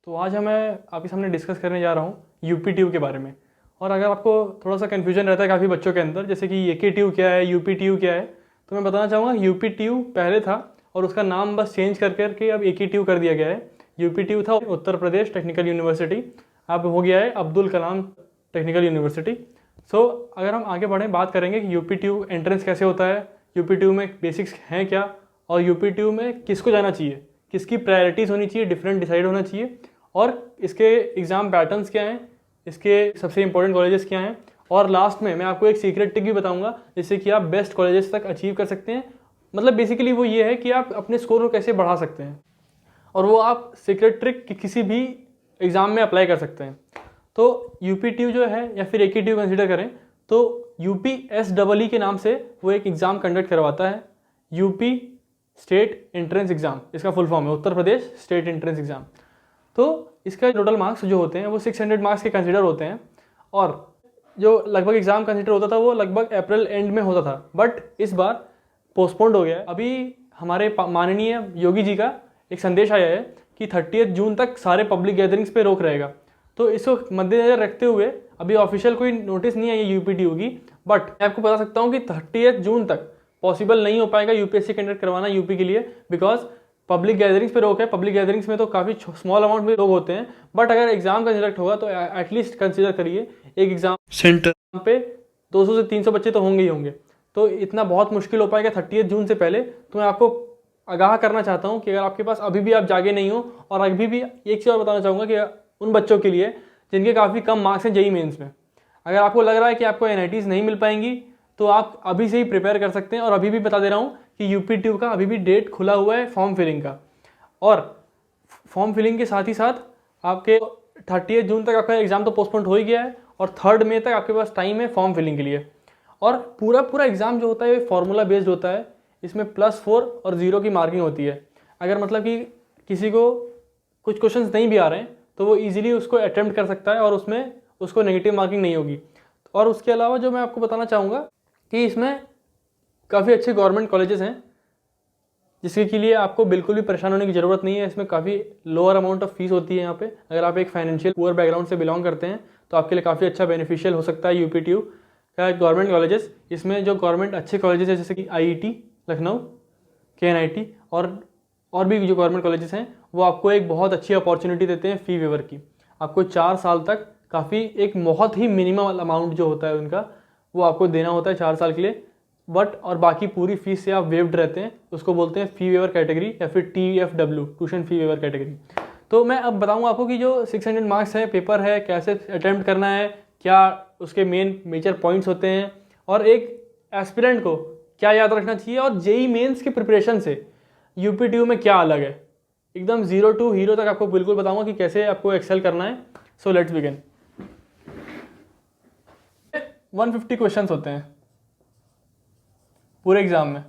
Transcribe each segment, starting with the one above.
तो आज मैं आपके सामने डिस्कस करने जा रहा हूँ यूपीटीयू के बारे में। और अगर आपको थोड़ा सा कन्फ्यूजन रहता है काफ़ी बच्चों के अंदर, जैसे कि एकेटीयू क्या है, यूपीटीयू क्या है, तो मैं बताना चाहूँगा यूपीटीयू पहले था और उसका नाम बस चेंज कर करके अब एकेटीयू कर दिया गया है। यूपीटीयू था उत्तर प्रदेश टेक्निकल यूनिवर्सिटी, अब हो गया है अब्दुल कलाम टेक्निकल यूनिवर्सिटी। सो अगर हम आगे बढ़ें, बात करेंगे कि यूपीटीयू एंट्रेंस कैसे होता है, यूपीटीयू में बेसिक्स हैं क्या, और यूपीटीयू में किसको जाना चाहिए, किसकी प्रायोरिटीज़ होनी चाहिए, डिफरेंट डिसाइड होना चाहिए, और इसके एग्ज़ाम पैटर्न्स क्या हैं, इसके सबसे इंपॉर्टेंट कॉलेजेस क्या हैं, और लास्ट में मैं आपको एक सीक्रेट टिप भी बताऊंगा जिससे कि आप बेस्ट कॉलेजेस तक अचीव कर सकते हैं। मतलब बेसिकली वो ये है कि आप अपने स्कोर को कैसे बढ़ा सकते हैं, और वो आप सीक्रेट ट्रिक किसी भी एग्ज़ाम में अप्लाई कर सकते हैं। तो यूपीटीयू जो है या फिर एकेटीयू कंसिडर करें तो यूपीएसई के नाम से वो एक एग्ज़ाम कंडक्ट करवाता है। यूपी स्टेट एंट्रेंस एग्ज़ाम इसका फुल फॉर्म है, Uttar Pradesh state entrance exam. तो इसका टोटल मार्क्स जो होते हैं वो 600 मार्क्स के कंसिडर होते हैं, और जो लगभग एग्ज़ाम कंसिडर होता था वो लगभग अप्रैल एंड में होता था, बट इस बार पोस्टपोन्ड हो गया है। अभी हमारे माननीय योगी जी का एक संदेश आया है कि 30 जून तक सारे पब्लिक गैदरिंग्स पे रोक रहेगा। तो इसको मद्देनजर रखते हुए अभी ऑफिशियल कोई नोटिस नहीं आई है यूपीटीयू की, बट मैं आपको बता सकता हूँ कि 30 जून तक पॉसिबल नहीं हो पाएगा यूपीएससी कंडक्ट करवाना यूपी के लिए, बिकॉज पब्लिक गैदरिंग्स पे रोक है। पब्लिक गैदरिंग्स में तो काफ़ी स्मॉल अमाउंट में लोग होते हैं, बट अगर एग्जाम कंडक्ट होगा तो एटलीस्ट कंसिडर करिए एक एग्जाम सेंटर पे 200 से 300 बच्चे तो होंगे ही होंगे। तो इतना बहुत मुश्किल हो पाएगा 30 जून से पहले। तो मैं आपको आगाह करना चाहता हूँ कि अगर आपके पास अभी भी आप जागे नहीं हो, और अभी भी एक चीज़ और बताना चाहूँगा कि उन बच्चों के लिए जिनके काफ़ी कम मार्क्स हैं जेईई मेंस में, अगर आपको लग रहा है कि आपको एनआईटीज़ नहीं मिल पाएंगी तो आप अभी से ही प्रिपेयर कर सकते हैं। और अभी भी बता दे रहा हूँ कि यूपीटीयू का अभी भी डेट खुला हुआ है फॉर्म फिलिंग का, और फॉर्म फिलिंग के साथ ही साथ आपके 30 जून तक आपका एग्ज़ाम तो पोस्टपोन हो ही गया है, और 3 मई तक आपके पास टाइम है फॉर्म फिलिंग के लिए। और पूरा एग्ज़ाम जो होता है ये फार्मूला बेस्ड होता है, इसमें +4 और 0 की मार्किंग होती है। अगर मतलब कि किसी को कुछ क्वेश्चंस नहीं भी आ रहे हैं तो वो इजीली उसको अटेम्प्ट कर सकता है और उसमें उसको नेगेटिव मार्किंग नहीं होगी। और उसके अलावा जो मैं आपको बताना चाहूँगा कि इसमें काफ़ी अच्छे गवर्नमेंट कॉलेजेस हैं जिसके के लिए आपको बिल्कुल भी परेशान होने की ज़रूरत नहीं है। इसमें काफ़ी लोअर अमाउंट ऑफ फीस होती है यहाँ पे। अगर आप एक फाइनेंशियल पुअर बैकग्राउंड से बिलोंग करते हैं तो आपके लिए काफ़ी अच्छा बेनिफिशियल हो सकता है यूपीटीयू का गवर्नमेंट कॉलेजेस। इसमें जो गवर्नमेंट अच्छे कॉलेजेस हैं जैसे कि आईआईटी लखनऊ, केएनआईटी और भी जो गवर्नमेंट कॉलेजेस हैं वो आपको एक बहुत अच्छी अपॉर्चुनिटी देते हैं फ़ी वेवर की। आपको 4 साल तक काफ़ी एक बहुत ही मिनिमम अमाउंट जो होता है उनका वो आपको देना होता है 4 साल के लिए, बट और बाकी पूरी फीस से आप वेव्ड रहते हैं। उसको बोलते हैं फ़ी वेवर कैटेगरी या फिर TFW, tuition fee waiver category. तो मैं अब बताऊंगा आपको कि जो 600 मार्क्स है, पेपर है, कैसे अटैम्प्ट करना है, क्या उसके मेजर पॉइंट्स होते हैं, और एक एस्पिरेंट को क्या याद रखना चाहिए, और जेईई मेंस की प्रिपरेशन से यूपीटीयू में क्या अलग है। एकदम 0 to हीरो तक आपको बिल्कुल बताऊंगा कि कैसे आपको एक्सेल करना है। So let's begin. 150 क्वेश्चंस होते हैं पूरे एग्जाम में।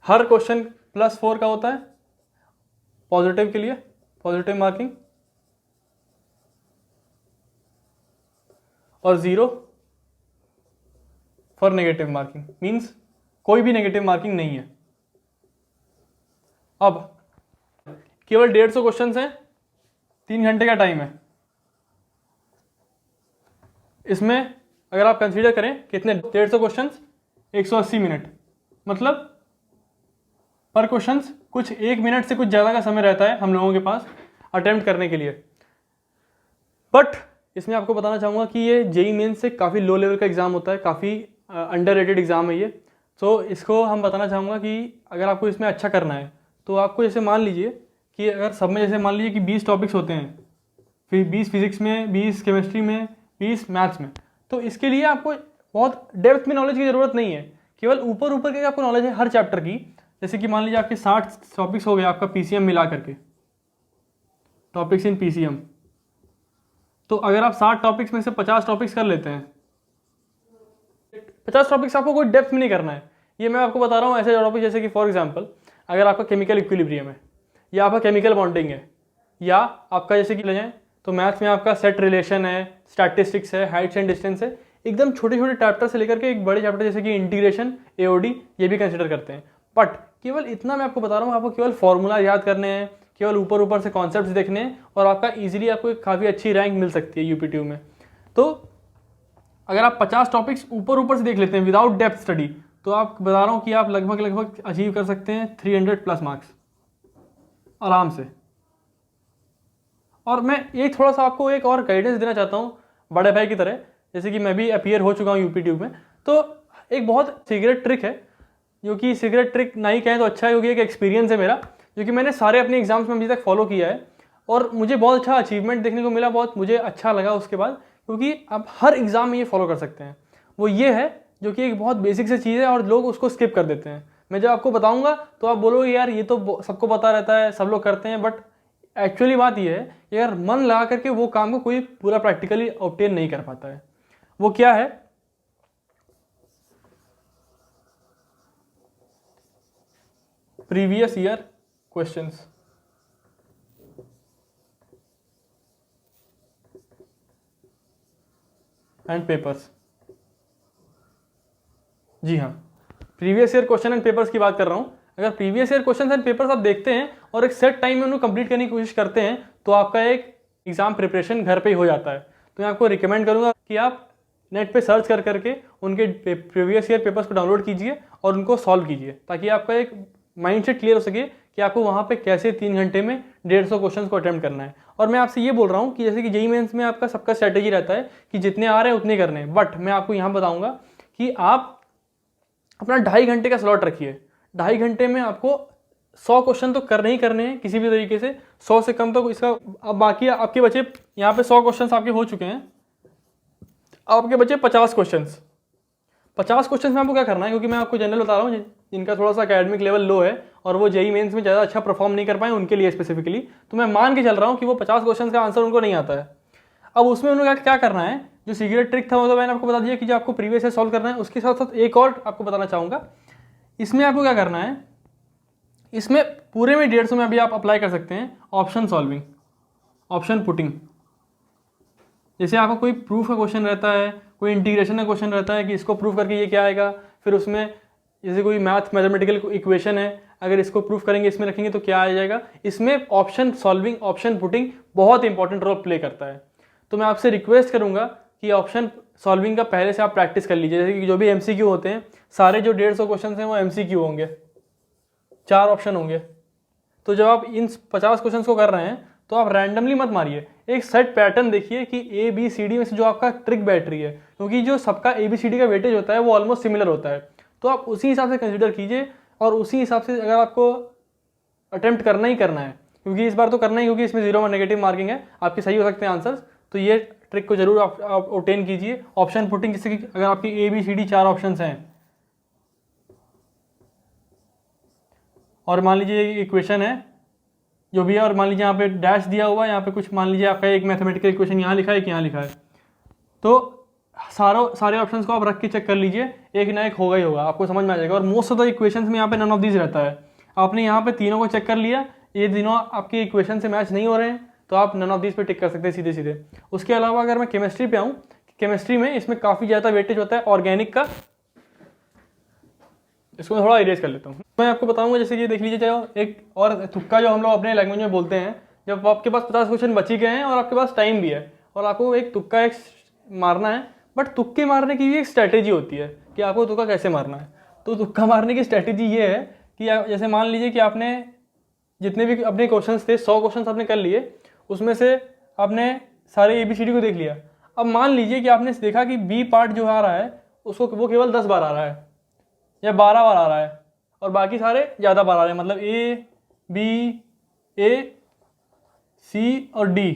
हर क्वेश्चन +4 का होता है पॉजिटिव के लिए, पॉजिटिव मार्किंग, और 0 फॉर नेगेटिव मार्किंग, मीन्स कोई भी नेगेटिव मार्किंग नहीं है। अब केवल 150 क्वेश्चन हैं, 3 घंटे का टाइम है। इसमें अगर आप कंसीडर करें कितने 150 क्वेश्चन 180 मिनट, मतलब पर क्वेश्चन कुछ 1 मिनट से कुछ ज़्यादा का समय रहता है हम लोगों के पास अटेम्प्ट करने के लिए। बट इसमें आपको बताना चाहूँगा कि ये जेईई मेंस से काफ़ी लो लेवल का एग्ज़ाम होता है, काफ़ी अंडररेटेड एग्ज़ाम है ये। तो इसको हम बताना चाहूँगा कि अगर आपको इसमें अच्छा करना है तो आपको जैसे मान लीजिए कि अगर सब में जैसे मान लीजिए कि 20 टॉपिक्स होते हैं, फिर 20 फिजिक्स में, 20 केमिस्ट्री में, 20 मैथ्स में, तो इसके लिए आपको बहुत डेप्थ में नॉलेज की ज़रूरत नहीं है, केवल ऊपर ऊपर के आपको नॉलेज है हर चैप्टर की। जैसे कि मान लीजिए आपके 60 टॉपिक्स हो गए आपका पीसीएम मिला करके, टॉपिक्स इन पीसीएम। तो अगर आप 60 टॉपिक्स में से 50 टॉपिक्स कर लेते हैं, 50 टॉपिक्स आपको कोई डेप्थ में नहीं करना है। ये मैं आपको बता रहा हूँ ऐसे टॉपिक जैसे कि फॉर एग्जांपल अगर आपका केमिकल इक्विलिब्रियम है, या आपका केमिकल बॉन्डिंग है, या आपका जैसे कि ले जाएं तो मैथ्स में आपका सेट रिलेशन है, स्टैटिस्टिक्स है, हाइट्स एंड डिस्टेंस है। एकदम छोटे छोटे चैप्टर से लेकर के एक बड़े चैप्टर जैसे कि इंटीग्रेशन, AOD, ये भी कंसिडर करते हैं। बट केवल इतना मैं आपको बता रहा हूँ, आपको केवल फॉर्मूला याद करने हैं, केवल ऊपर ऊपर से कॉन्सेप्ट्स देखने हैं और आपका ईजिली आपको एक काफ़ी अच्छी रैंक मिल सकती है यूपी ट्यूब में। तो अगर आप 50 टॉपिक्स ऊपर ऊपर से देख लेते हैं विदाउट डेप्थ स्टडी, तो आप बता रहा हूँ कि आप लगभग अचीव कर सकते हैं 300+ मार्क्स आराम से। और मैं एक थोड़ा सा आपको एक और गाइडेंस देना चाहता हूँ बड़े भाई की तरह, जैसे कि मैं भी अपीयर हो चुका हूँ यूपी ट्यूब में। तो एक बहुत सीक्रेट ट्रिक है, जो कि सीक्रेट ट्रिक नहीं कहें तो अच्छा है, क्योंकि एक एक्सपीरियंस है मेरा जो कि मैंने सारे अपने एग्जाम्स में अभी तक फॉलो किया है और मुझे बहुत अच्छा अचीवमेंट देखने को मिला, बहुत मुझे अच्छा लगा उसके बाद, क्योंकि आप हर एग्ज़ाम में ये फॉलो कर सकते हैं। वो ये है जो कि एक बहुत बेसिक सी चीज़ है और लोग उसको स्किप कर देते हैं। मैं जब आपको बताऊंगा तो आप बोलोगे यार ये तो सबको पता रहता है, सब लोग करते हैं, बट एक्चुअली बात ये है कि अगर मन लगा करके वो काम को कोई पूरा प्रैक्टिकली ऑब्टेन नहीं कर पाता है। वो क्या है, previous year questions. And papers, जी हाँ, previous year question and papers की बात कर रहा हूँ। अगर previous year question and papers आप देखते हैं और एक सेट टाइम में उन्हें कंप्लीट करने की कोशिश करते हैं तो आपका एक एग्जाम प्रिपरेशन घर पे ही हो जाता है। तो मैं आपको रिकमेंड करूँगा कि आप नेट पे सर्च कर करके उनके प्रीवियस ईयर पेपर्स को डाउनलोड कीजिए और उनको सॉल्व कीजिए, ताकि आपका एक माइंडसेट क्लियर हो सके कि आपको वहाँ पे कैसे 3 घंटे में 150 क्वेश्चंस को अटेम्प्ट करना है। और मैं आपसे ये बोल रहा हूँ कि जैसे कि जेईई मेंस में आपका सबका स्ट्रैटेजी रहता है कि जितने आ रहे हैं उतने करने हैं, बट मैं आपको यहाँ बताऊँगा कि आप अपना 2.5 घंटे का स्लॉट रखिए। 2.5 घंटे में आपको 100 क्वेश्चन तो करने ही करने हैं किसी भी तरीके से, 100 से कम तो इसका। अब बाकी आपके बचे यहाँ पे 100 क्वेश्चन आपके हो चुके हैं, आपके बचे 50 क्वेश्चन। 50 क्वेश्चन में आपको क्या करना है, क्योंकि मैं आपको जनरल बता रहा हूँ जिनका थोड़ा सा एकेडमिक लेवल लो है और वो जेईई मेंस में ज़्यादा अच्छा परफॉर्म नहीं कर पाए उनके लिए स्पेसिफिकली, तो मैं मान के चल रहा हूँ कि वो 50 क्वेश्चन का आंसर उनको नहीं आता है। अब उसमें उन्होंने क्या करना है, जो सीक्रेट ट्रिक था वो तो मैंने आपको बता दिया कि जो आपको प्रीवियस ईयर सॉल्व करना है। उसके साथ साथ एक और आपको बताना चाहूँगा, इसमें आपको क्या करना है, इसमें पूरे में 150 में अभी आप अप्लाई कर सकते हैं ऑप्शन सॉल्विंग, ऑप्शन पुटिंग। जैसे आपका कोई प्रूफ का क्वेश्चन रहता है, कोई इंटीग्रेशन का क्वेश्चन रहता है कि इसको प्रूफ करके ये क्या आएगा, फिर उसमें जैसे कोई मैथमेटिकल इक्वेशन है, अगर इसको प्रूफ करेंगे इसमें रखेंगे तो क्या आ जाएगा। इसमें ऑप्शन सॉल्विंग, ऑप्शन पुटिंग बहुत इंपॉर्टेंट रोल प्ले करता है। तो मैं आपसे रिक्वेस्ट करूंगा कि ऑप्शन सॉल्विंग का पहले से आप प्रैक्टिस कर लीजिए। जैसे कि जो भी एमसीक्यू होते हैं, सारे जो 150 क्वेश्चन हैं वो एमसीक्यू होंगे, 4 ऑप्शन होंगे। तो जब आप इन 50 क्वेश्चन को कर रहे हैं तो आप रैंडमली मत मारिए, एक सेट पैटर्न देखिए कि ए बी सी डी में से जो आपका ट्रिक बैठ रही है, क्योंकि जो सबका ए बी सी डी का वेटेज होता है वो ऑलमोस्ट सिमिलर होता है। तो आप उसी हिसाब से कंसिडर कीजिए और उसी हिसाब से अगर आपको अटेम्प्ट करना ही करना है, क्योंकि इस बार तो करना ही, क्योंकि इसमें 0 में नेगेटिव मार्किंग है, आपके सही हो सकते हैं आंसर्स, तो ये ट्रिक को जरूर आप ऑब्टेन कीजिए। ऑप्शन पुटिंग, जिससे कि अगर आपकी A B C D 4 option हैं और मान लीजिए इक्वेशन है जो भी है, और मान लीजिए यहाँ पे डैश दिया हुआ है, यहाँ पे कुछ मान लीजिए आपका एक मैथमेटिकल इक्वेशन यहाँ लिखा है, एक यहाँ लिखा है, तो सारे ऑप्शंस को आप रख के चेक कर लीजिए, एक ना एक होगा ही होगा, आपको समझ में आ जाएगा। और मोस्ट ऑफ द इक्वेशंस में यहाँ पे नन ऑफ दिस रहता है। आपने यहाँ पे तीनों को चेक कर लिया, ये तीनों आपके इक्वेशन से मैच नहीं हो रहे हैं, तो आप नन ऑफ दिस पे टिक कर सकते हैं सीधे सीधे। उसके अलावा अगर मैं केमिस्ट्री पे आऊँ, केमिस्ट्री में इसमें काफ़ी ज़्यादा वेटेज होता है ऑर्गेनिक का। इसको मैं थोड़ा इरेज कर लेता हूँ। मैं आपको बताऊंगा, जैसे कि देख लीजिए, चाहे एक और तुक्का जो हम लोग अपने लैंग्वेज में बोलते हैं, जब आपके पास 50 क्वेश्चन बची गए हैं और आपके पास टाइम भी है और आपको एक तुक्का एक मारना है, बट तुक्के मारने की भी एक स्ट्रैटेजी होती है कि आपको तुक्का कैसे मारना है। तो तुक्का मारने की स्ट्रैटेजी ये है कि जैसे मान लीजिए कि आपने जितने भी अपने क्वेश्चन थे, 100 क्वेश्चन आपने कर लिए, उसमें से आपने सारे ABCD को देख लिया। अब मान लीजिए कि आपने देखा कि बी पार्ट जो आ रहा है उसको वो केवल 10 बार आ रहा है या 12 बार आ रहा है और बाकी सारे ज़्यादा बार आ रहे हैं, मतलब A, B, A, C और D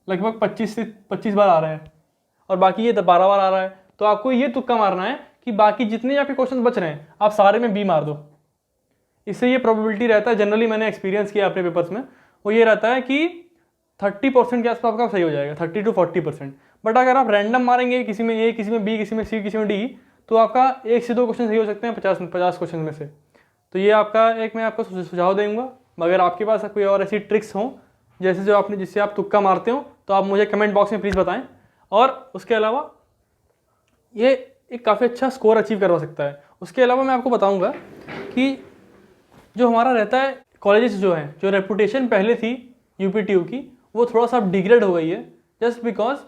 लगभग 25 से 25 बार आ रहे हैं और बाकी ये 12 बार आ रहा है। तो आपको ये तुक्का मारना है कि बाकी जितने आपके क्वेश्चन बच रहे हैं आप सारे में B मार दो। इससे ये प्रोबेबिलिटी रहता है, जनरली मैंने एक्सपीरियंस किया अपने पेपर्स में, वो ये रहता है कि 30% के आसपास आपका सही हो जाएगा, 30 to 40%। बट अगर आप रैंडम मारेंगे, किसी में A, किसी में B, किसी में C, किसी में D, तो आपका 1 से 2 क्वेश्चन सही हो सकते हैं 50 क्वेश्चन में से। तो ये आपका एक मैं आपको सुझाव दूंगा। मगर आपके पास कोई और ऐसी ट्रिक्स हों जैसे जो आपने जिससे आप तुक्का मारते हो तो आप मुझे कमेंट बॉक्स में प्लीज़ बताएं। और उसके अलावा ये एक काफ़ी अच्छा स्कोर अचीव करवा सकता है। उसके अलावा मैं आपको बताऊंगा कि जो हमारा रहता है कॉलेजेस जो हैं, जो रेपुटेशन पहले थी यूपीटीयू की, वो थोड़ा सा डिग्रेड हो गई है, जस्ट बिकॉज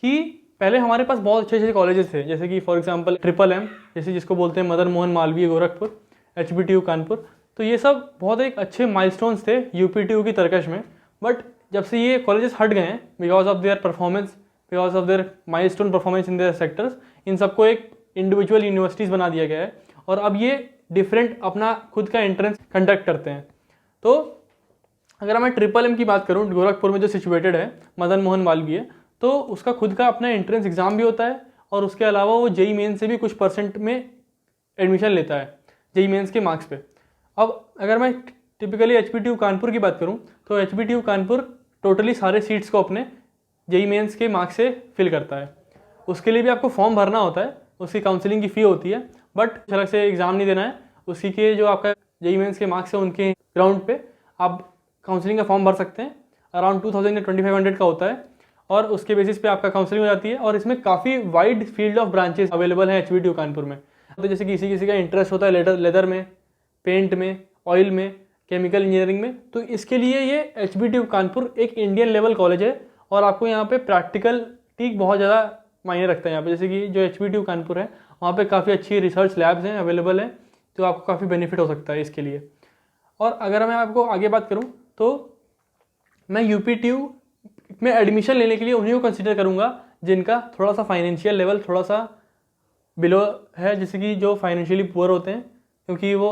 कि पहले हमारे पास बहुत अच्छे अच्छे कॉलेजेस थे, जैसे कि फॉर एग्जांपल ट्रिपल एम, जैसे जिसको बोलते हैं मदन मोहन मालवीय गोरखपुर, एचबीटीयू कानपुर। तो ये सब बहुत एक अच्छे माइलस्टोन्स थे यूपीटीयू की तरकश में। बट जब से ये कॉलेजेस हट गए हैं because of their performance, because of their milestone performance in their sectors, इन सबको एक इंडिविजुअल यूनिवर्सिटीज़ बना दिया गया है और अब ये डिफरेंट अपना खुद का एंट्रेंस कंडक्ट करते हैं। तो अगर मैं ट्रिपल एम की बात करूँ, गोरखपुर में जो सिचुएटेड है मदन मोहन मालवीय, तो उसका खुद का अपना एंट्रेंस एग्ज़ाम भी होता है और उसके अलावा वो जेई मेन से भी कुछ परसेंट में एडमिशन लेता है, जेई मेंस के मार्क्स पे। अब अगर मैं टिपिकली एचबीटीयू कानपुर की बात करूं तो एचबीटीयू कानपुर टोटली सारे सीट्स को अपने जेई मेंस के मार्क्स से फिल करता है। उसके लिए भी आपको फॉर्म भरना होता है, उसकी काउंसलिंग की फ़ी होती है, बट अलग से एग्ज़ाम नहीं देना है। उसी के जो आपका जेई मेंस के मार्क्स है उनके ग्राउंड पे आप काउंसलिंग का फॉर्म भर सकते हैं। अराउंड 2000 या 2500 का होता है और उसके बेसिस पे आपका काउंसलिंग हो जाती है। और इसमें काफ़ी wide field of branches available हैं एचबीटीयू कानपुर में। तो जैसे किसी किसी का इंटरेस्ट होता है लेदर में, पेंट में, ऑयल में, केमिकल इंजीनियरिंग में, तो इसके लिए ये एचबीटीयू कानपुर एक इंडियन लेवल कॉलेज है और आपको यहाँ पे प्रैक्टिकल टीक बहुत ज़्यादा मायने रखता है यहाँ पे। जैसे कि जो एचबीटीयू कानपुर है वहाँ पे काफ़ी अच्छी रिसर्च लैब्स हैं अवेलेबल हैं, तो आपको काफ़ी बेनिफिट हो सकता है इसके लिए। और अगर मैं आपको आगे बात करूँ तो मैं यूपीटीयू में एडमिशन लेने के लिए उन्हीं को कंसिडर करूँगा जिनका थोड़ा सा फाइनेंशियल लेवल थोड़ा सा बिलो है, जैसे कि जो फाइनेंशियली पुअर होते हैं, क्योंकि वो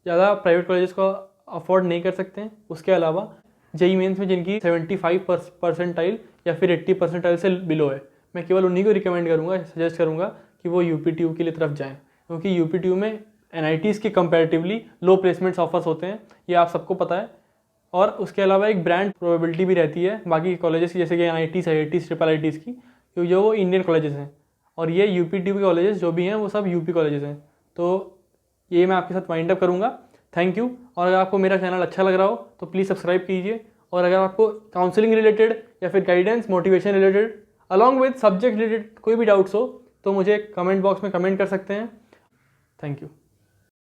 ज़्यादा प्राइवेट कॉलेजेस को अफोर्ड नहीं कर सकते हैं। उसके अलावा जेई मेंस में जिनकी 75 परसेंटाइल या फिर 80 परसेंटाइल से बिलो है, मैं केवल उन्हीं को रिकमेंड करूँगा, सजेस्ट करूँगा कि वो यूपीटीयू के लिए तरफ जाएँ, क्योंकि यूपीटीयू में एनआईटीज़ के कंपैरेटिवली लो प्लेसमेंट्स ऑफर्स होते हैं, ये आप सबको पता है। और उसके अलावा एक ब्रांड प्रोबेबिलिटी भी रहती है बाकी कॉलेजेस की, जैसे कि एनआईटीज़, आईआईटीज़, ट्रिपल आईटीज़ की, क्योंकि जो वो इंडियन कॉलेजेस हैं और ये यूपीटीयू के कॉलेजेस जो भी हैं वो सब यूपी कॉलेजेस हैं। तो ये मैं आपके साथ वाइंड अप करूँगा। Thank you. और अगर आपको मेरा चैनल अच्छा लग रहा हो तो प्लीज़ सब्सक्राइब कीजिए। और अगर आपको काउंसलिंग रिलेटेड या फिर guidance, motivation related along with subject related कोई भी डाउट्स हो तो मुझे कमेंट बॉक्स में कमेंट कर सकते हैं। Thank you.